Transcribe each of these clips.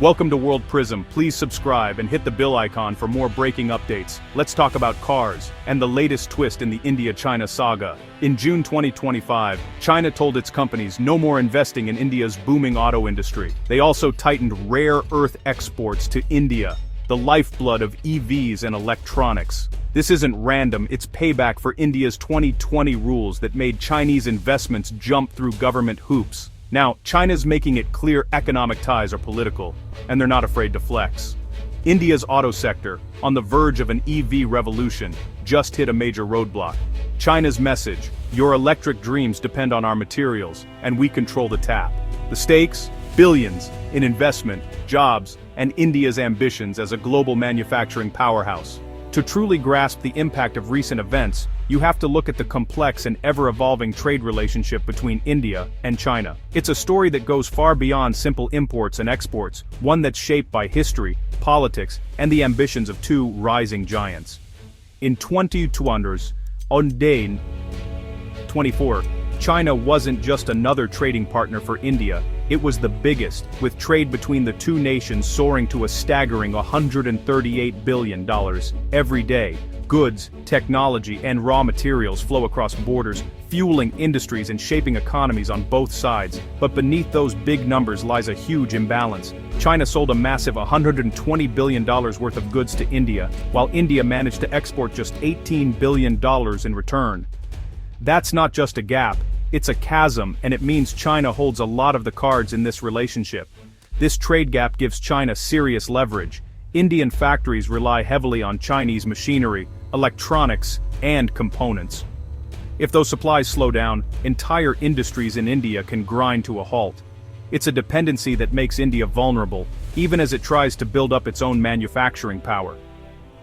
Welcome to World Prism. Please subscribe and hit the bell icon for more breaking updates. Let's talk about cars and the latest twist in the India-China saga. In June 2025, China told its companies no more investing in India's booming auto industry. They also tightened rare earth exports to India, the lifeblood of EVs and electronics. This isn't random, it's payback for India's 2020 rules that made Chinese investments jump through government hoops. Now, China's making it clear economic ties are political, and they're not afraid to flex. India's auto sector, on the verge of an EV revolution, just hit a major roadblock. China's message: your electric dreams depend on our materials, and we control the tap. The stakes? Billions in investment, jobs, and India's ambitions as a global manufacturing powerhouse. To truly grasp the impact of recent events, you have to look at the complex and ever-evolving trade relationship between India and China. It's a story that goes far beyond simple imports and exports, one that's shaped by history, politics, and the ambitions of two rising giants. In 2024, China wasn't just another trading partner for India, it was the biggest, with trade between the two nations soaring to a staggering $138 billion every day. Goods, technology, and raw materials flow across borders, fueling industries and shaping economies on both sides. But beneath those big numbers lies a huge imbalance. China sold a massive $120 billion worth of goods to India, while India managed to export just $18 billion in return. That's not just a gap. It's a chasm, and it means China holds a lot of the cards in this relationship. This trade gap gives China serious leverage. Indian factories rely heavily on Chinese machinery, electronics, and components. If those supplies slow down, entire industries in India can grind to a halt. It's a dependency that makes India vulnerable, even as it tries to build up its own manufacturing power.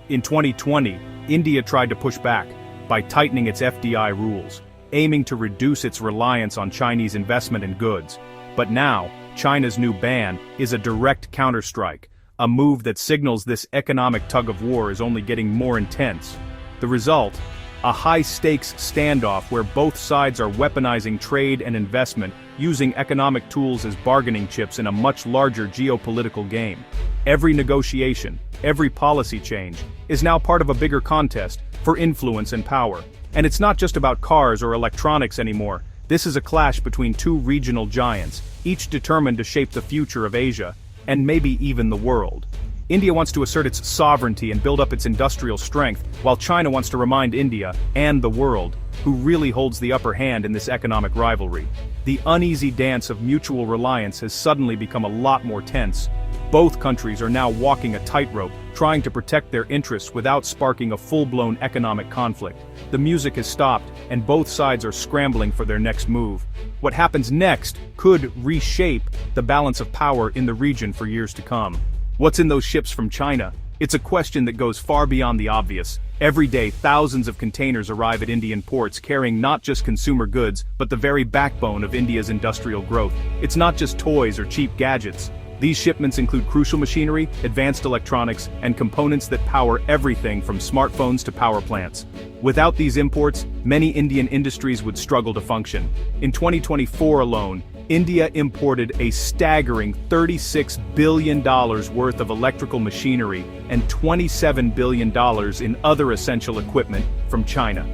In 2020, India tried to push back by tightening its FDI rules, aiming to reduce its reliance on Chinese investment in goods. But now, China's new ban is a direct counterstrike, a move that signals this economic tug-of-war is only getting more intense. The result? A high-stakes standoff where both sides are weaponizing trade and investment, using economic tools as bargaining chips in a much larger geopolitical game. Every negotiation, every policy change, is now part of a bigger contest for influence and power. And it's not just about cars or electronics anymore. This is a clash between two regional giants, each determined to shape the future of Asia, and maybe even the world. India wants to assert its sovereignty and build up its industrial strength, while China wants to remind India, and the world, who really holds the upper hand in this economic rivalry. The uneasy dance of mutual reliance has suddenly become a lot more tense. Both countries are now walking a tightrope, trying to protect their interests without sparking a full-blown economic conflict. The music has stopped, and both sides are scrambling for their next move. What happens next could reshape the balance of power in the region for years to come. What's in those ships from China? It's a question that goes far beyond the obvious. Every day, thousands of containers arrive at Indian ports carrying not just consumer goods, but the very backbone of India's industrial growth. It's not just toys or cheap gadgets. These shipments include crucial machinery, advanced electronics, and components that power everything from smartphones to power plants. Without these imports, many Indian industries would struggle to function. In 2024 alone, India imported a staggering $36 billion worth of electrical machinery and $27 billion in other essential equipment from China.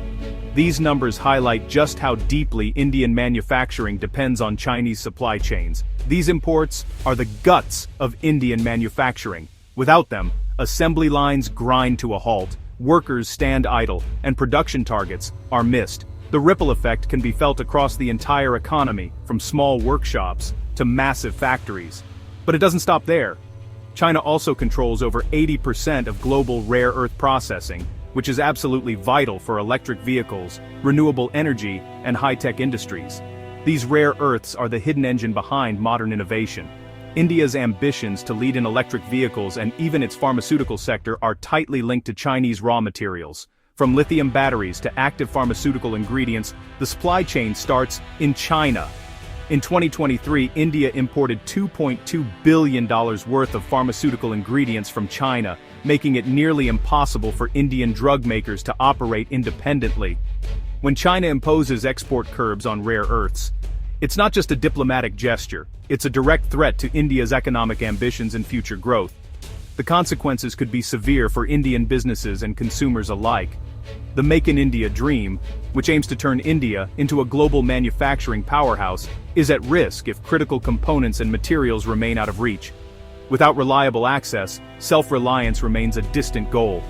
These numbers highlight just how deeply Indian manufacturing depends on Chinese supply chains. These imports are the guts of Indian manufacturing. Without them, assembly lines grind to a halt, workers stand idle, and production targets are missed. The ripple effect can be felt across the entire economy, from small workshops to massive factories. But it doesn't stop there. China also controls over 80% of global rare earth processing, which is absolutely vital for electric vehicles, renewable energy, and high-tech industries. These rare earths are the hidden engine behind modern innovation. India's ambitions to lead in electric vehicles and even its pharmaceutical sector are tightly linked to Chinese raw materials. From lithium batteries to active pharmaceutical ingredients, the supply chain starts in China. In 2023, India imported $2.2 billion worth of pharmaceutical ingredients from China, making it nearly impossible for Indian drug makers to operate independently. When China imposes export curbs on rare earths, It's not just a diplomatic gesture, it's a direct threat to India's economic ambitions and future growth. The consequences could be severe for Indian businesses and consumers alike. The Make in India dream, which aims to turn India into a global manufacturing powerhouse, is at risk if critical components and materials remain out of reach. Without reliable access, self-reliance remains a distant goal.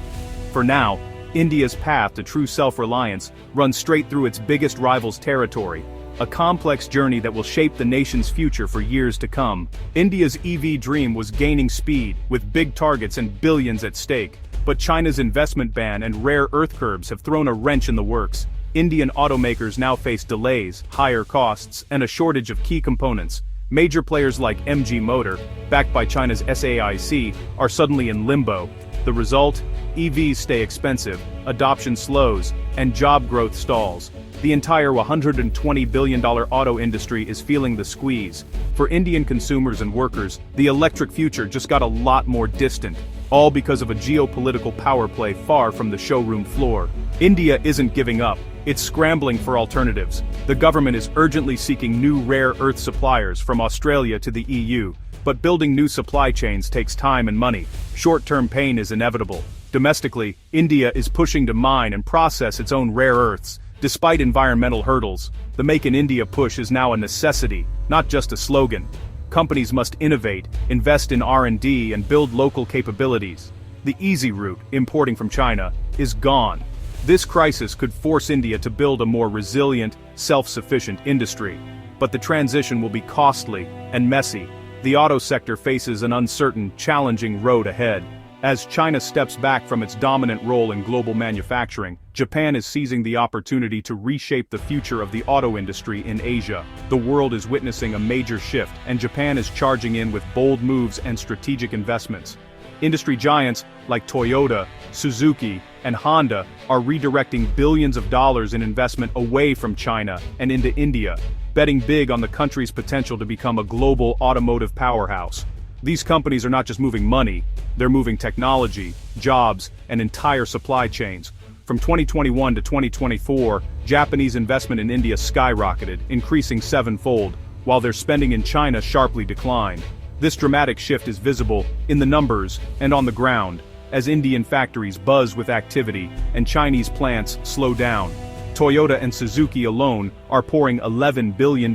For now, India's path to true self-reliance runs straight through its biggest rival's territory, a complex journey that will shape the nation's future for years to come. India's EV dream was gaining speed, with big targets and billions at stake. But China's investment ban and rare earth curbs have thrown a wrench in the works. Indian automakers now face delays, higher costs, and a shortage of key components. Major players like MG Motor, backed by China's SAIC, are suddenly in limbo. The result? EVs stay expensive, adoption slows, and job growth stalls. The entire $120 billion auto industry is feeling the squeeze. For Indian consumers and workers, the electric future just got a lot more distant, all because of a geopolitical power play far from the showroom floor. India isn't giving up, it's scrambling for alternatives. The government is urgently seeking new rare earth suppliers from Australia to the EU. But building new supply chains takes time and money. Short-term pain is inevitable. Domestically, India is pushing to mine and process its own rare earths. Despite environmental hurdles, the Make in India push is now a necessity, not just a slogan. Companies must innovate, invest in R&D, and build local capabilities. The easy route, importing from China, is gone. This crisis could force India to build a more resilient, self-sufficient industry. But the transition will be costly and messy. The auto sector faces an uncertain, challenging road ahead. As China steps back from its dominant role in global manufacturing, Japan is seizing the opportunity to reshape the future of the auto industry in Asia. The world is witnessing a major shift, and Japan is charging in with bold moves and strategic investments. Industry giants like Toyota, Suzuki, and Honda are redirecting billions of dollars in investment away from China and into India, betting big on the country's potential to become a global automotive powerhouse. These companies are not just moving money, they're moving technology, jobs, and entire supply chains. From 2021 to 2024, Japanese investment in India skyrocketed, increasing sevenfold, while their spending in China sharply declined. This dramatic shift is visible in the numbers and on the ground, as Indian factories buzz with activity and Chinese plants slow down. Toyota and Suzuki alone are pouring $11 billion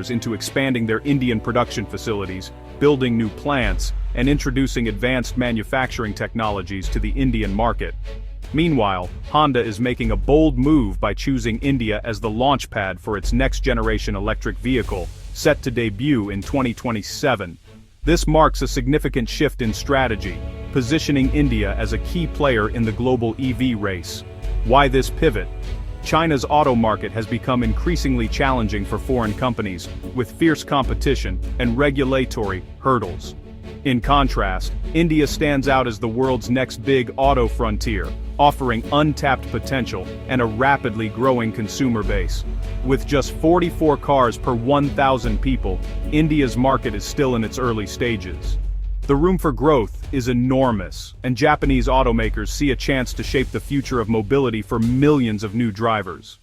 into expanding their Indian production facilities, building new plants, and introducing advanced manufacturing technologies to the Indian market. Meanwhile, Honda is making a bold move by choosing India as the launchpad for its next-generation electric vehicle, set to debut in 2027. This marks a significant shift in strategy, positioning India as a key player in the global EV race. Why this pivot? China's auto market has become increasingly challenging for foreign companies, with fierce competition and regulatory hurdles. In contrast, India stands out as the world's next big auto frontier, offering untapped potential and a rapidly growing consumer base. With just 44 cars per 1,000 people, India's market is still in its early stages. The room for growth is enormous, and Japanese automakers see a chance to shape the future of mobility for millions of new drivers.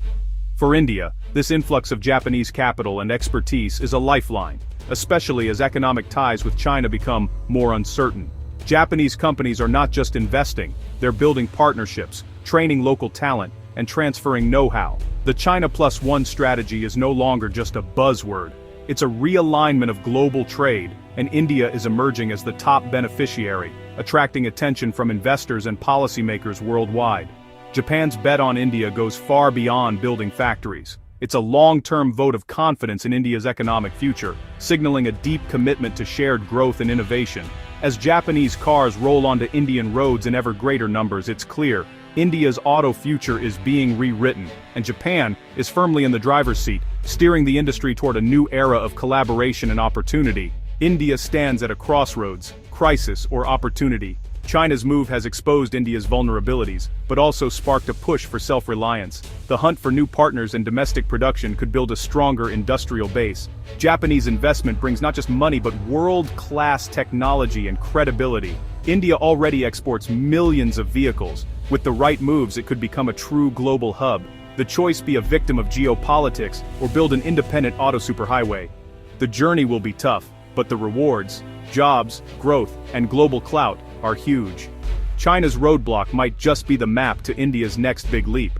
For India, this influx of Japanese capital and expertise is a lifeline, especially as economic ties with China become more uncertain. Japanese companies are not just investing, they're building partnerships, training local talent, and transferring know-how. The China Plus One strategy is no longer just a buzzword. It's a realignment of global trade, and India is emerging as the top beneficiary, attracting attention from investors and policymakers worldwide. Japan's bet on India goes far beyond building factories. It's a long-term vote of confidence in India's economic future, signaling a deep commitment to shared growth and innovation. As Japanese cars roll onto Indian roads in ever greater numbers, it's clear, India's auto future is being rewritten, and Japan is firmly in the driver's seat, steering the industry toward a new era of collaboration and opportunity. India stands at a crossroads, crisis or opportunity. China's move has exposed India's vulnerabilities, but also sparked a push for self-reliance. The hunt for new partners in domestic production could build a stronger industrial base. Japanese investment brings not just money but world-class technology and credibility. India already exports millions of vehicles. With the right moves, it could become a true global hub. The choice be a victim of geopolitics or build an independent auto superhighway. The journey will be tough, but the rewards, jobs, growth, and global clout are huge. China's roadblock might just be the map to India's next big leap.